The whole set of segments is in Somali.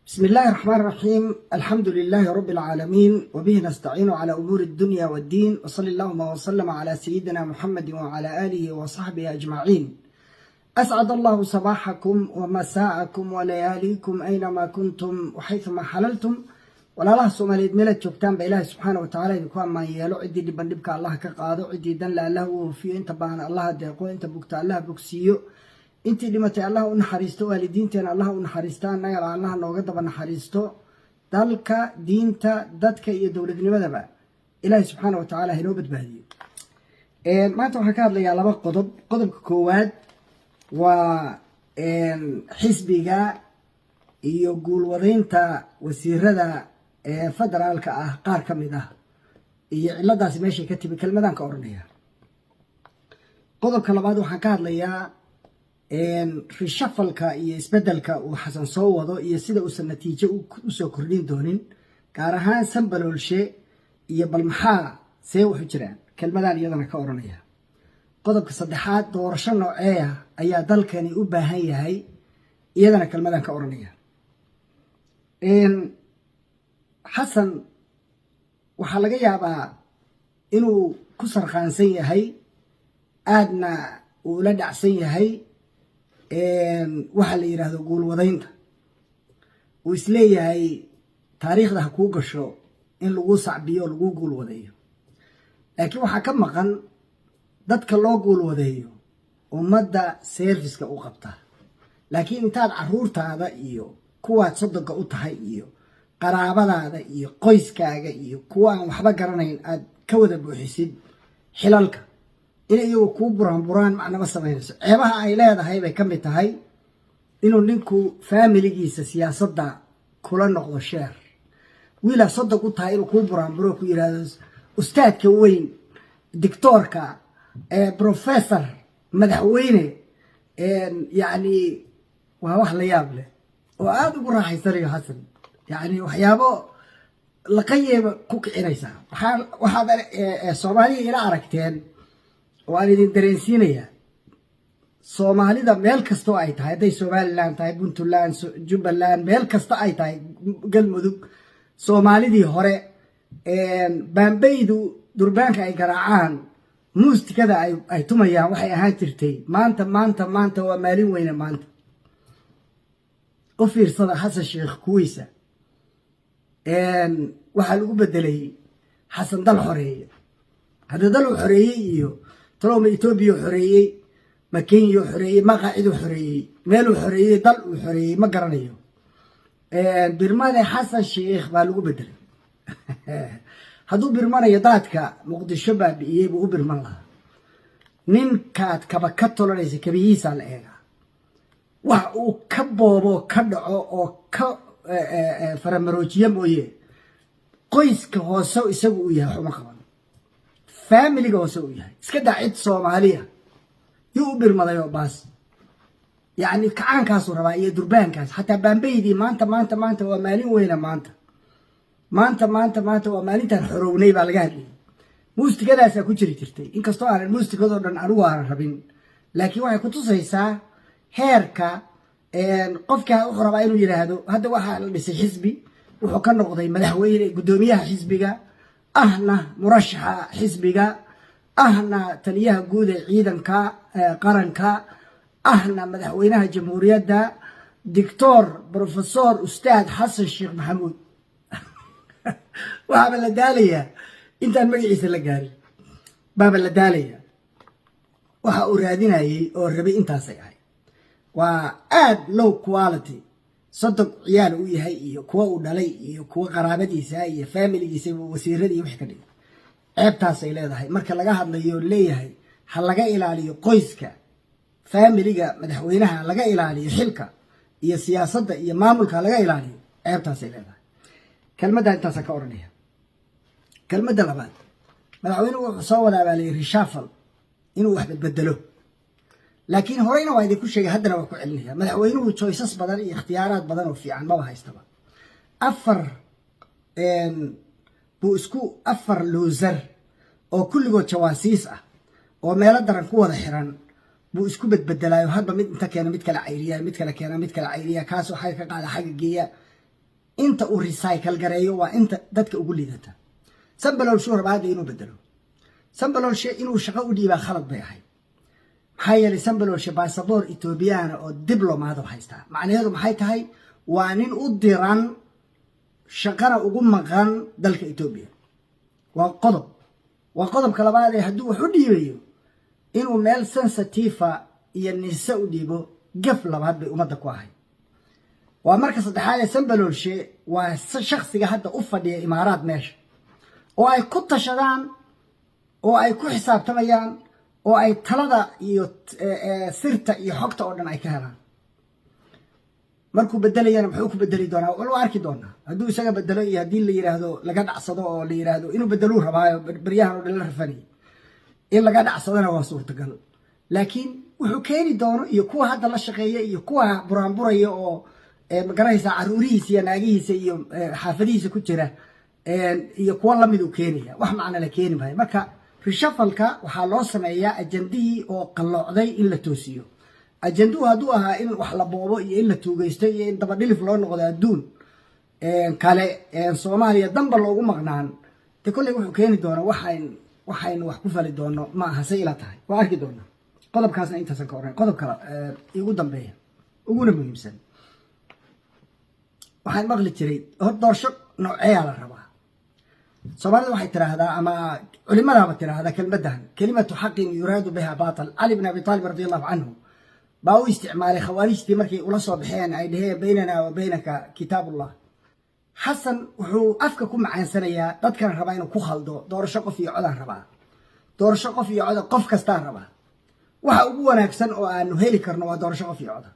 بسم الله الرحمن الرحيم. الحمد لله رب العالمين وبه نستعين على أمور الدنيا والدين، وصلى اللهم وسلم على سيدنا محمد وعلى آله وصحبه أجمعين. أسعد الله صباحكم ومساءكم ولياليكم أينما كنتم وحيثما حللتم. ولا الله سوماليد ميلاد جوجتان بإله سبحانه وتعالى يكون ما يلو عدي دبندبك الله كقادو عدي دن لا له وفي انت بان الله ديقو انت بوكتا الله بوكسيو انت دمتي الله ونحريستو والدينتنا الله ونحريستان نغل الله نوغا دبا نحريستو دالكا دينتا دادكا iyo dowladnimadaba إله سبحانه وتعالى هنو بدباديو maanta waxaan ka hadlayaa laba qodob. qodobka koowaad waa xisbiga iyo guulwadaynta wasiirada federaalka ah qaar ka mid ah iyo ciladaasi meeshay ka timi kelmadan ka oranaya. qodobka labaad waxaan ka hadlayaa rishafalka iyo isbedelka uu xasan soo wado iyo sida uu natiijo u soo kordhin doonin, gaar ahaan sanbaloolshe iyo bal maxaa see wuxu jiraan, kelmadan iyadana ka oranaya. qodobka saddexaad, doorasho noocee ah ayaa dalkani u baahan yahay, iyadana kelmadan ka oranaya. xasan waxaa laga yaabaa inuu ku sarqaansan yahay, aadna uu la dhacsan yahay waxa la yiraahdo guulwadaynta. uu isleeyahay taariikhda ha kuu gasho in lagu sacbiyo lagu guulwadeeyo, laakiin waxaa ka maqan dadka loo guulwadeeyo ummadda serviska u qabta. laakiin intaad caruurtaada iyo kuwaad soddonka u tahay iyo qaraabadaada iyo qoyskaaga iyo kuwa aan waxba garanayn aad ka wada buuxisid xilalka, in iyagu kuu buraanburaan macnaba samaynayso. ceebaha ay leedahay bay ka mid tahay inuu ninku faamiligiisa siyaasadda kula noqdo sheer. wiilaa soddon u tahay inuu kuu buraanburo ku yidhaahdo ustaadka weyn, dictoorka, professor, madaxweyne, yacni waa wax la yaab leh oo aada ugu raaxaysanayo xasan. yacni waxyaabo laqayeeba ku kicinaysaa. waxaad soomaaliya ila aragteen oo aan idin dareensiinayaa, soomaalida meel kastoo ay tahay, hadday somalilan tahay, puntland, jubbaland, meel kasta ay tahay, galmudug, soomaalidii hore baambaydu durbaanka ay garaacaan, muustikada ay tumayaan waxay ahaan jirtay maanta waa maalin weyne. maanta u fiirsada xasan sheekh kuwiisa waxaa lagu bedelay xasan dal xoreeye. haddii dal uu xoreeyey iyo talooma etoobiya u xoreeyey, ma kenya u xoreeyey, ma qaacid u xoreeyey, meel uu xoreeyey, dal uu xoreeyey ma garanayo. birmade xasan sheekh baa lagu bedelay. hadduu birmanayo daadka muqdisho baabi'iyey buu u birman lahaa. ninkaad kaba ka tolanaysa kabihiisaa la eegaa. wax uu ka boobo ka dhaco oo ka faramaroojiye mooye qoyska hoose isagu uu yahay xuma qaban, faamiliga hoose uu yahay, iska daa cid soomaaliya yuu u birmaday oo baas. yacni kacaankaasuu rabaa iyo durbaankaas. xataa baambaydii maanta waa maalin weyna. maanta waa maalintaan xorownay baa laga hadlayay. muusikadaasaa ku jiri jirtay, inkastoo aanan muusikadoo dhan anigu aanan rabin, laakiin waxay ku tusaysaa heerka qofkaa wuxuu rabaa inuu yidhaahdo hadda waxaa la dhisay xisbi, wuxuu ka noqday madaxweyne, guddoomiyaha xisbiga, ahna murashaxa xisbiga, ahna taliyaha guud ee ciidanka qaranka, ahna madaxweynaha jamhuuriyadda, dictor, professor, ustaad xasan sheekh maxamuud. waxaaba la daalayaa intaan magaciisa la gaarin baaba la daalayaa. waxa uu raadinayay oo rabay intaasay ahay. waa aad low quality. soddon ciyaal uu yahay iyo kuwa uu dhalay iyo kuwa qaraabadiisa iyo faamiligiisa wasiiradii wixii ka dhigay. ceebtaasay leedahay marka laga hadlayo leeyahay ha laga ilaaliyo qoyska, faamiliga madaxweynaha laga ilaaliyo, xilka iyo siyaasadda iyo maamulka laga ilaaliyo. ceebtaasay leedahay. kelmadda intaasa ka oranaya. kelmadda labaad, madaxweynuhu wuxuu soo wadaa baa layidhi rishafal, inuu wax bedbedelo. laakiin horeyna waa idinku sheegay, haddana waa ku celinaya. madaxweynuhu choices badan iyo ikhtiyaaraad badan oo fiican maba haystaba. afar loser oo kulligood jawaasiis ah oo meelo daran ku wada xiran buu isku bedbedelaayo. hadba mid inta keena mid kale cayriya, mid kale keena mid kale cayriya, kaasoo xagga ka qaada xagga geeya. inta uu recycle gareeyo waa inta dadka ugu liidata sanbalolshe rabaa inuu bedelo sanbalolshe inuu shaqo u dhiibaa khalad bay ahayd maxaa yeelay sanbalolshe baasaboor Ethiopiana oo diblomaad haystaa macnaheedu maxay tahay waa nin u diran shaqana ugu maqan dalka Ethiopia waa qodobka labaad ee hadduu wax u dhiibayo inuu meel sensitive iyo nisa u dhiibo gaf labaad bay umada ku ahay waa marka saddexaad ee sanbalolshe waa shakhsiga hadda u fadhiya imaaraad meesha oo ay ku tashadaan oo ay ku xisaabtamayaan oo ay talada iyo sirta iyo xogta oo dhan ay ka helaan markuu bedelayana muxuu ku bedeli doonaa wal arki doonaa hadduu isaga bedelo iyo haddii la yiraahdo laga dhacsado oo la yiraahdo inuu bedelo rabaayo baryahan oo dhan la rafani in laga dhacsadana waa suurtagal laakiin wuxuu keeni doono iyo kuwa hadda la shaqeeya iyo kuwa buraanburaya oo magaraysa caruurihiisa iyo naagihiisa iyo xaafadihiisa ku jira iyo kuwa lamid uu keenaya wax macna la keeni maayo marka rishafalka waxaa loo sameeyaa ajandihii oo qalloocday in la toosiyo ajanduhu hadduu ahaa in wax la boobo iyo in la tuugaysto iyo in dabadhilif loo noqdo adduun kale Soomaaliya damba loogu maqnaan de kolley wuxuu keeni doonaa waxaynu wax ku fali doono ma aha say ila tahay waa arki doonaa qodobkaasna intaasan ka oran qodob kale igu dambeeya uguna muhiimsan waxaan maqli jiray doorasho nooceeyaa la rabaa Soomaalida waxay tiraahdaa ama culimadaaba tiraahdaa kelmadan kelimatu xaqin yuraadu biha baatil Ali ibn Abi Talib radiyallahu anhu baa u isticmaalay khawaarijtii markay ula soo baxeen ay dhaheen baynana wa baynaka kitaabullah Xasan wuxuu afka ku macaansanayaa dadkan rabaa inuu ku khaldo doorasho qof iyo cod rabaa doorasho qof iyo cod qof kasta rabaa waxa ugu wanaagsan oo aanu heli karno waa doorasho qof iyo cod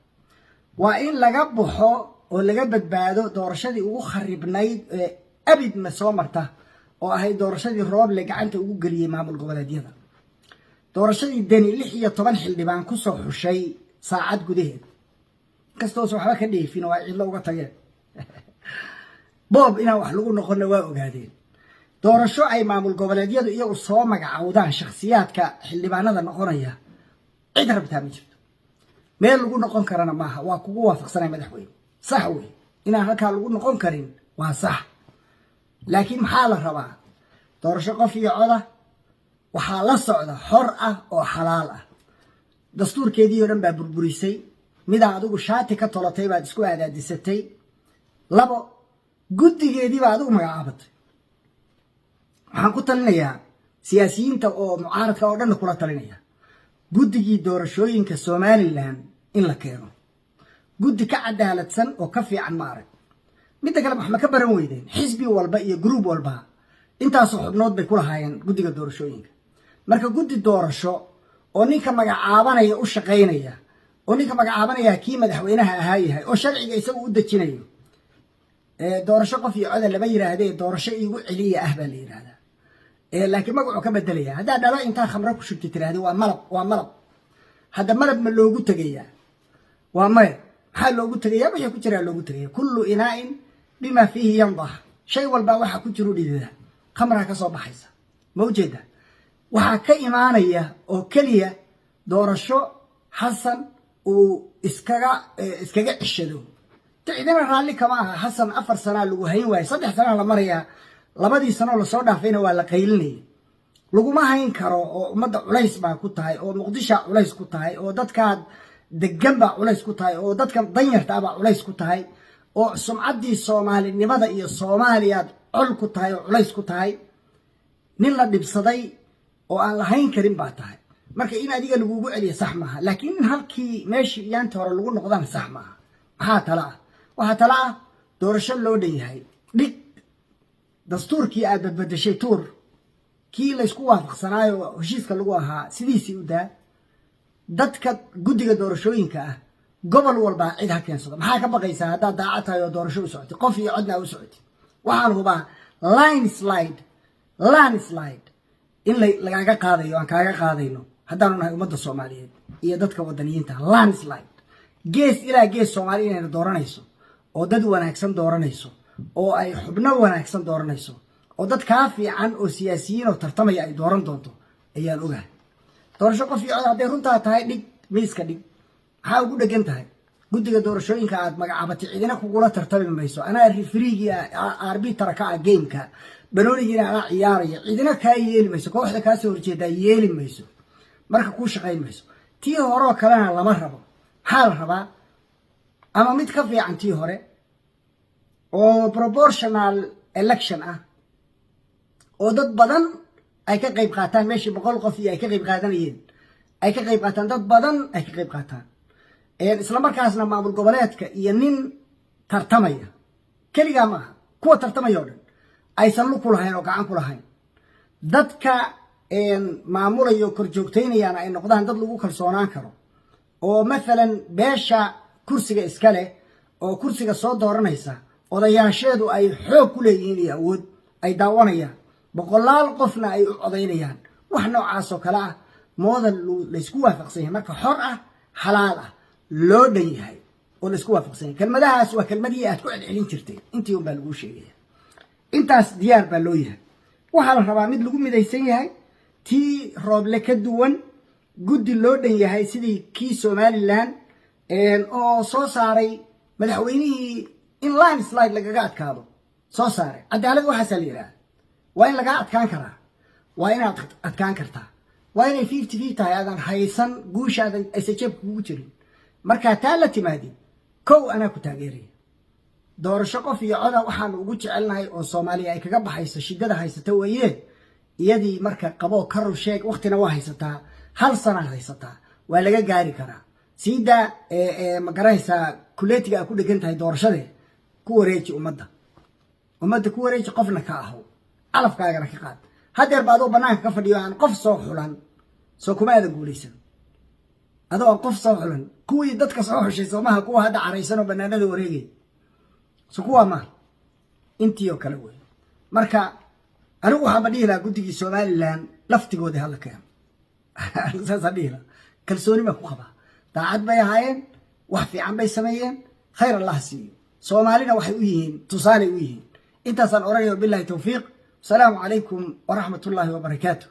waa in laga baxo oo laga badbaado doorashadii ugu kharibnayd ee abid ma soo marta oo ahay doorashadii Rooble gacanta ugu galiyay maamul goboleedyada doorashadii Deni 16 xildhibaan ku soo xushay saacad gudaheed kastoo soo waxba ka dheefin oo ay cidlo uga tageen Bob ina wax lagu noqon waa ogaadeen doorasho ay maamul goboleedyadu iyagu soo magacaawdaan shakhsiyaadka xildhibaanada noqonaya cid rabtaa ma jirto meel lagu noqon karana maaha waa kugu waafaqsanay madaxweyne sax weey inaan halka lagu noqon karin waa sax laakiin maxaa la rabaa doorasho qof iyo cod waxaa la socda xor ah oo xalaal ah dastuurkeedii oo dhan baa burburisay mid adigu shaati ka tolatay baad isku aadaadisatay labo guddigeedii baa adigu magacaabatay waxaan ku talinayaa siyaasiyiinta oo mucaaradka oo dhan kula talinaya guddigii doorashooyinka Somaliland in la keeno guddi ka cadaaladsan oo ka fiican ma arag mid kale wax ma ka baran weydeen xisbi walba iyo group walba intaas xubnood bay kula haayeen guddiga doorashooyinka marka guddi doorasho oo ninka magacaabanaya u shaqeynaya oo ninka magacaabanaya kii madaxweynaha ahaa yahay oo sharciga isagu u dajinayo doorasho qof iyo cod laba yiraahdee doorasho igu celiya ah baa la yiraahdaa laakiin magacu ka bedelaya hadaa dhala inta khamra ku shubtay tiraahdo waa malab hada malab ma loogu tagayaa waa may maxaa loogu tagayaa wixii ku jira loogu tagayaa kullu inaa'in bima fihi yandah shay walba waxa ku jiro dhidida khamra ka soo baxaysa mawjeeda waxa ka imaanaya oo kaliya doorasho Xasan uu iskaga cishado تعيدنا رالي كمان حسن 4 سنة لو هين واي 3 سنة la maraya labadii sano la soo dhaafayna waa la qaylinay laguma hayn karo oo umada culays baa ku tahay oo Muqdisho culays ku tahay oo dadka degan baa culays ku tahay oo dadka danyarta baa culays ku tahay oo sumcaddii Soomaalinimada iyo Soomaaliyaad cul ku tahay oo culays ku tahay nin la dhibsaday oo aan la hayn karin baa tahay marka in adiga lagu celiyo sax maaha laakiin halkii meeshii yaanta hore lagu noqdaan sax maaha waxa talaa doorasho loo dhanyahay dhig dastuurkii aad badbadashay tuur kii la isku waafaqsanaayo heshiiska lagu ahaa sidiisii u daa dadka guddiga doorashooyinka ah gobol walba cid ha keensado maxaa ka baqaysaa haddaad daacad tahay oo doorasho u socotay qof iyo codna u socotay waxaan hubaa landslide in lagaaga qaadayo aan kaaga qaadayno haddaanu nahay ummadda Soomaaliyeed iyo dadka wadaniyiinta landslide gees ilaa gees Soomaaliya inay dooranayso oo dad wanaagsan dooranayso oo ay xubno wanaagsan dooranayso oo dad ka fiican oo siyaasiyiin oo tartamaya ay dooran doonto ayaan ogahay doorasho qof iyo cod haday runta tahay dhig miiska dhig waxa ugu dhagan tahay guddiga doorashooyinka aad magacaabatay cidina kugula tartami mayso anaa rifriigiia arbitara ka ah gameka banoonigiina anaa ciyaaraya cidina kaa yeeli mayso kooxda kaasoo horjeedaa yeeli mayso marka kuu shaqayn mayso tii horeo kalena lama rabo maxaa la rabaa ama mid ka fiican tii hore oo proportional election ah oo dad badan ay ka qayb qaataan meeshii 100 qof iyo ay ka qayb qaadanayeen ay ka qayb qaataan dad badan ay ka qayb qaataan isla markaasna maamul goboleedka iyo nin tartamaya kaliya ma kuwa tartamaya oo dhan aysan lu kulahayn oo gacan ku lahayn dadka maamulayo kor joogteynayaan ay noqdaan dad lagu kalsoonaan karo oo maalan beesha kursiga iska leh oo kursiga soo dooranaysa odayaasheedu ay xoog ku leeyihiin iyo awood ay daawanayaan boqolaal qofna ay u codaynayaan wax noocaas oo kale ah moodan la isku waafaqsan yahay marka xor ah xalaal ah loo dhan yahay oo la isku waafaqsan yahay kelmadahaas waa kelmadii aad ku celcelin jirtay intii un baa lagu sheegaya intaas diyaar baa loo yahay waxaa la rabaa mid lagu midaysan yahay tii rooble ka duwan guddi loo dhan yahay sidii kii somalilan oo soo saaray madaxweynihii in landslide lagaga adkaado soo saaray cadaalad waxaasaa la yidhaahda waa in lagaa adkaan karaa waa inaad adkaan kartaa waa inay 50-50 tahay aadan haysan guushaadan aysan jeebka kugu jirin markaa taa la timaadin kow anaa ku taageeraya doorasho qof iyo coda waxaanu ugu jecelnahay oo soomaaliya ay kaga baxayso shiddada haysata weeye iyadii marka qaboo ka run sheeg waqtina waa haysataa hal sanaad haysataa waa laga gaari karaa siida ma garanaysaa kuleetiga ay ku dhegan tahay doorashadee ku wareeji ummadda ku wareeji qofna ka aho calafkaagana ka qaad hadeer ba adoo banaanka ka fadhiyo aan qof soo xulan soo kuma aadan guulaysan adoo aan qof soo xulan kuwii dadka soo xushay soomaha kuwa hadda caraysan oo banaanada wareegay so kuwa ma intii oo kale wey marka anigu waxaan dhihi lahaa guddigii somalilan laftigooda hala keeno saasaan dhihi lahaa kalsooni baan ku qabaa daacad bay ahaayeen wax fiican bay sameeyeen khayr allah siiyo soomaalina waxay u yihiin tusaale u yihiin intaasaan oranayo billahi tawfiiq السلام عليكم ورحمة الله وبركاته.